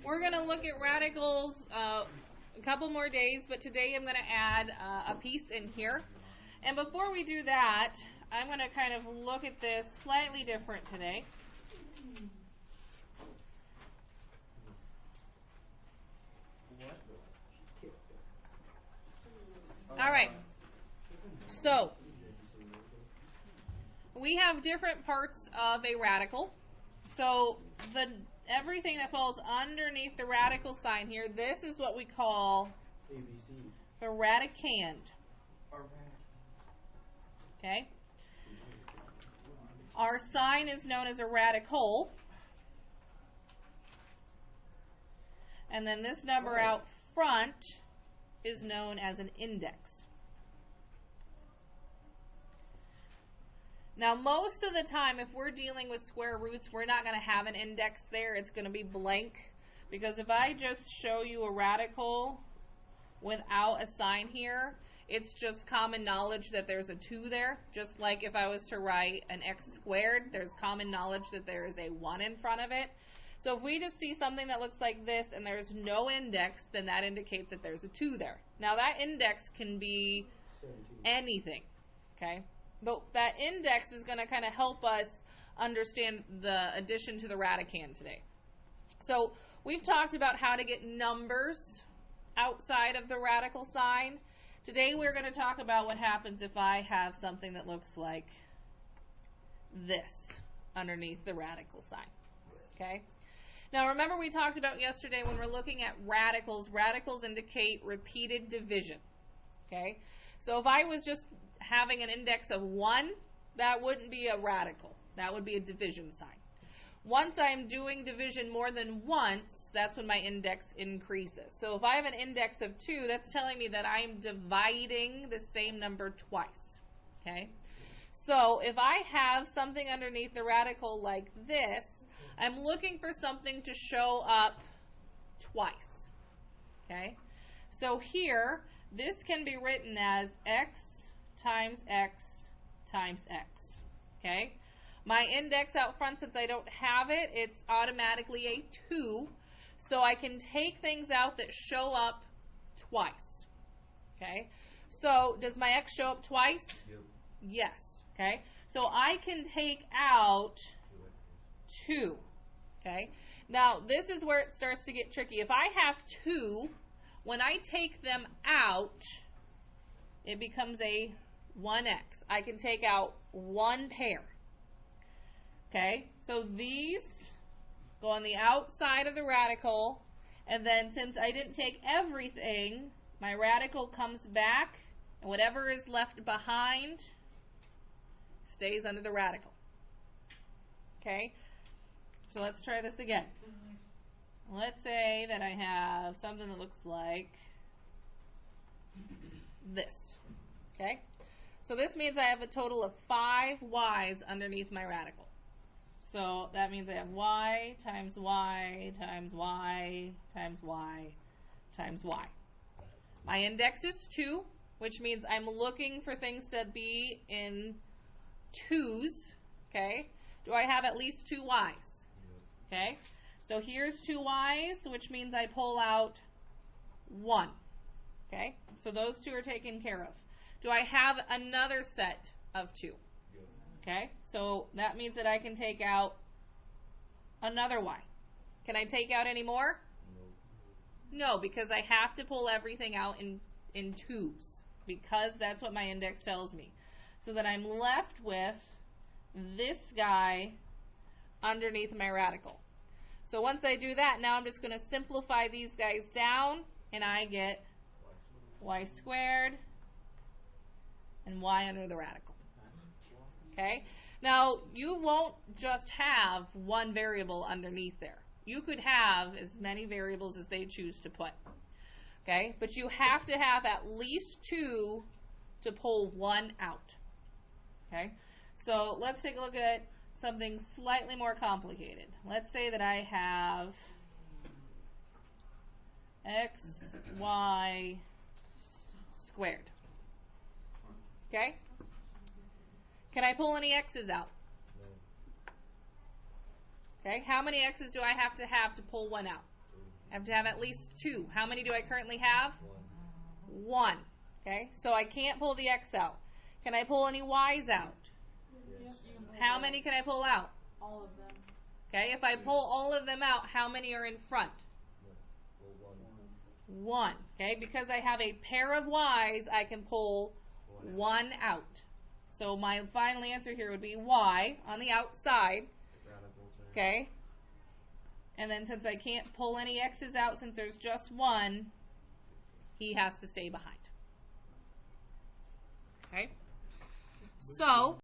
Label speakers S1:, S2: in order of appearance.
S1: We're going to look at radicals a couple more days, but today I'm going to add a piece in here. And before we do that, I'm going to kind of look at this slightly different today. All right. So, we have different parts of a radical. So, everything that falls underneath the radical sign here, this is what we call the radicand. Okay? Our sign is known as a radical. And then this number out front is known as an index. Now, most of the time, if we're dealing with square roots, we're not going to have an index there. It's going to be blank. Because if I just show you a radical without a sign here, it's just common knowledge that there's a 2 there. Just like if I was to write an x squared, there's common knowledge that there is a 1 in front of it. So if we just see something that looks like this and there's no index, then that indicates that there's a 2 there. Now, that index can be anything. Okay? But that index is going to kind of help us understand the addition to the radicand today. So we've talked about how to get numbers outside of the radical sign. Today we're going to talk about what happens if I have something that looks like this underneath the radical sign. Okay? Now remember we talked about yesterday when we're looking at radicals, radicals indicate repeated division. Okay? So if I was just having an index of 1, that wouldn't be a radical. That would be a division sign. Once I'm doing division more than once, that's when my index increases. So if I have an index of 2, that's telling me that I'm dividing the same number twice. Okay? So if I have something underneath the radical like this, I'm looking for something to show up twice. Okay? So here, this can be written as x times x times x. Okay? My index out front, since I don't have it, it's automatically a 2. So I can take things out that show up twice. Okay? So does my x show up twice? Yep. Yes. Okay? So I can take out 2. Okay? Now this is where it starts to get tricky. If I have 2, when I take them out, it becomes a 1x. I can take out 1 pair. Okay, so these go on the outside of the radical, and then since I didn't take everything, my radical comes back, and whatever is left behind stays under the radical. Okay, so let's try this again. Let's say that I have something that looks like this. Okay, so this means I have a total of 5 y's underneath my radical. So that means I have y times y times y times y times y. My index is 2, which means I'm looking for things to be in 2's. Okay, do I have at least 2 y's? Okay, so here's 2 y's, which means I pull out 1. Okay, so those 2 are taken care of. Do I have another set of 2? Okay, so that means that I can take out another y. Can I take out any more? No, because I have to pull everything out in 2's, because that's what my index tells me. So that I'm left with this guy underneath my radical. So once I do that, now I'm just going to simplify these guys down, and I get y squared and y under the radical. Okay? Now, you won't just have one variable underneath there. You could have as many variables as they choose to put. Okay? But you have to have at least 2 to pull 1 out. Okay? So let's take a look at something slightly more complicated. Let's say that I have xy squared. Okay? Can I pull any x's out? Okay, how many x's do I have to pull 1 out? I have to have at least 2. How many do I currently have? 1. Okay, so I can't pull the x out. Can I pull any y's out?
S2: Yes.
S1: How many can I pull out?
S2: All of them.
S1: Okay, if I pull all of them out, how many are in front? 1. Okay, because I have a pair of y's, I can pull 1 out. So my final answer here would be y on the outside. Okay, and then since I can't pull any x's out since there's just 1, he has to stay behind. Okay, so